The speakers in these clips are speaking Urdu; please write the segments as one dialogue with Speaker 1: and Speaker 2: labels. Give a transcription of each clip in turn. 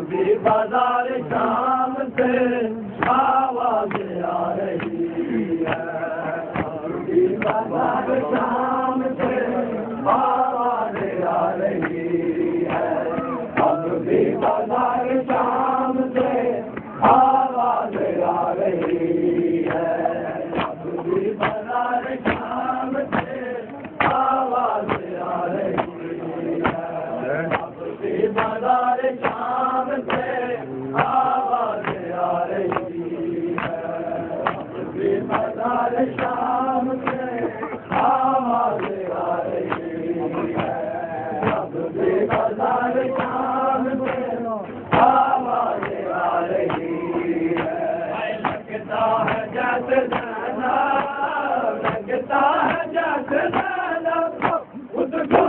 Speaker 1: بھی بازار شام سے آواز آ رہی ہے، بازار شام سے آواز آ رہی ہے، اب بھی بازار شام سے آواز آ رہی ہے، اب بھی بازار شام سے آواز آ رہی ہے، اب بھی بازار شام سے آواز آ رہی ہے، اب بھی بازار شام سے آواز آ رہی ہے، اب بھی بازار شام سے آواز آ رہی ہے، لگتا ہے جیسے لگتا ہے جیسے خود کو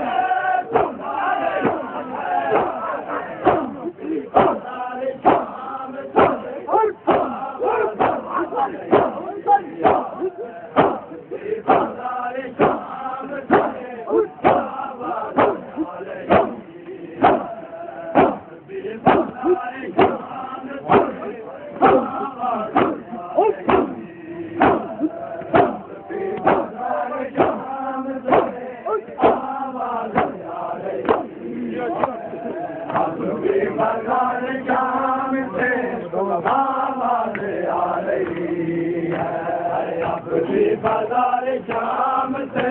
Speaker 1: بازار شام سے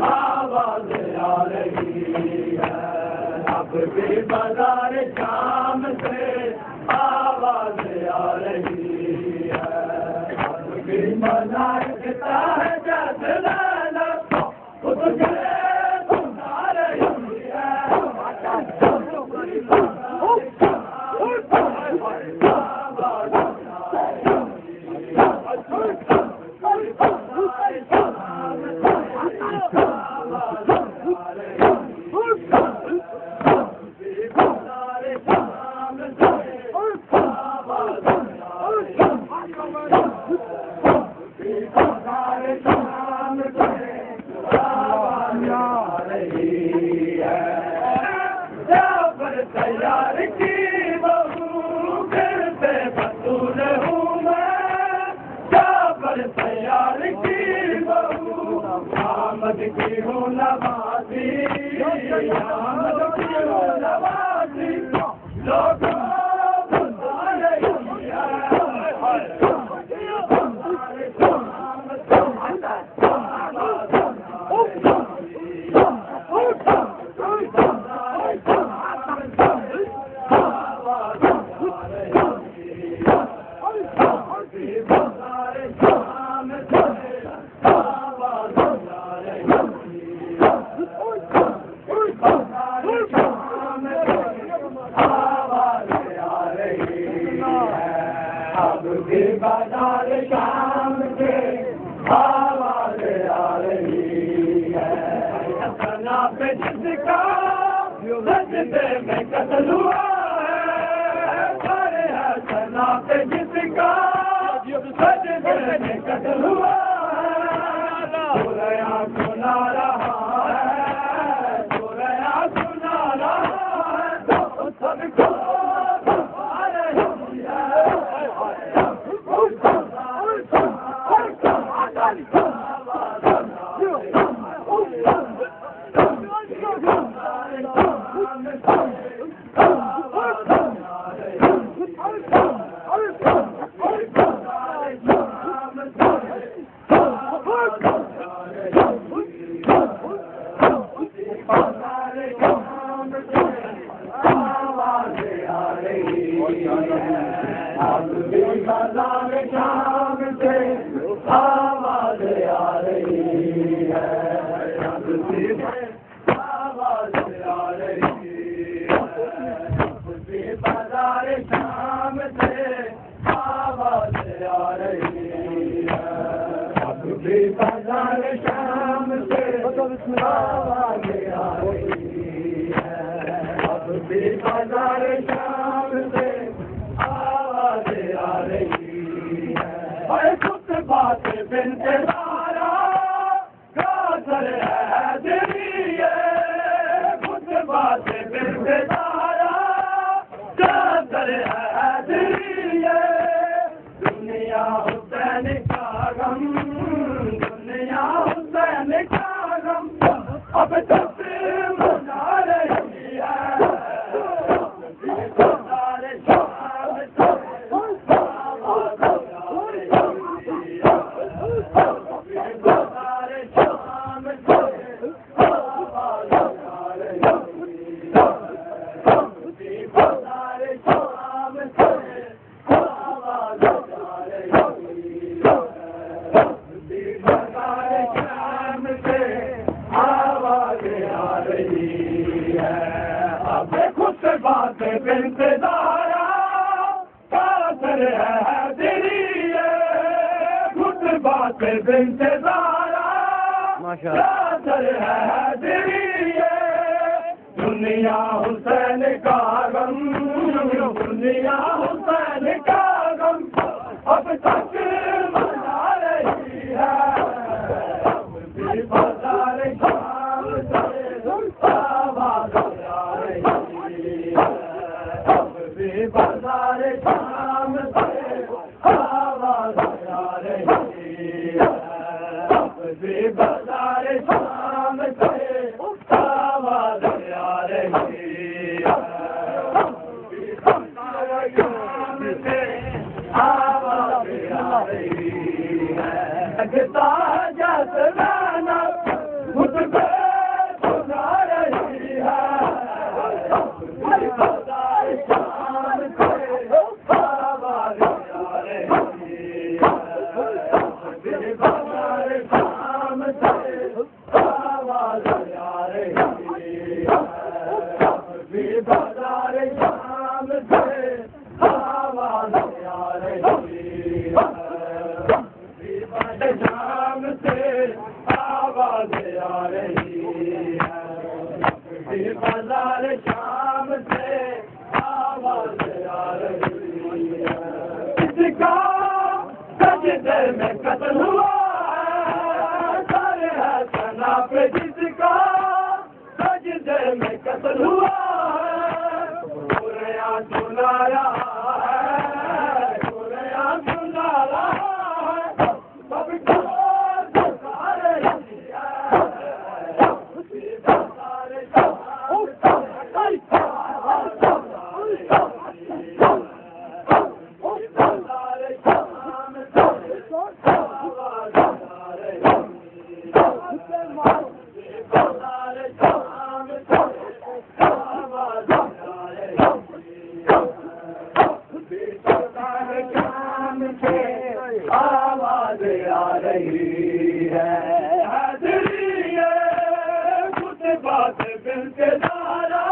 Speaker 1: آواز آ رہی ہے، اب بھی بازار شام سے آواز آ رہی ہے، اب بھی بازار کہتا ہے جیسے لیلا خود کے سنا رہی ہے، تیار کی بہو گھر سے بطول ہوں میں، جابر تیار کی بہو آمد کی ہوں نوازی، آمد کی ہوں نوازی، لوگوں بتا رہی ہے، بازار شام سے آواز آ رہی ہے، سنا پہ جس کا سجدے میں قتل ہوا ہے، سنا پہ جس کا سجدے میں قتل ہوا ہے، سوریا سنا رہا ہے، سوریا سنا رہا ہے، سب کو بازار شام سے آواز آ رہی ہے، آواز آ رہی ہے، بازار شام سے آواز آ رہی ہے، اب بھی بازار شام سے آواز آ رہی ہے، اب بھی بازار شام سے آواز آ رہی ہے، کچھ بات بنت زہرا کاثر ہے دلی، کچھ بات بنت زہرا بات بنت زہرا کافر ہے حیدری خود بات بنت زہرا کافر ہے حیدری دنیا حسین کا غم دنیا حسین کا غم اب تک منا رہی ہے اب بھی بازار شام سے آواز آ رہی ہے اب بھی بازار شام سے آواز آ رہی ہے اب بھی بازار شام سے آواز آ رہی ہے لگتا جس رانا خود پہ سنا رہی ہے بازار شام سے آواز آ رہی ہے بازار شام سے آواز آ رہی ہے بازار شام سے آواز آ رہی ہے شام سے آواز آ رہی ہے بازار شام سے آواز آ رہی ہے اس کا سجدے میں قتل ہوا سر ہے سنا پہ جس کا سجدے میں قتل ہوا قرآن سنا رہا ہے قرآن سنا رہا ہے آواز آ رہی ہے حیدری خود بات بنت زہرا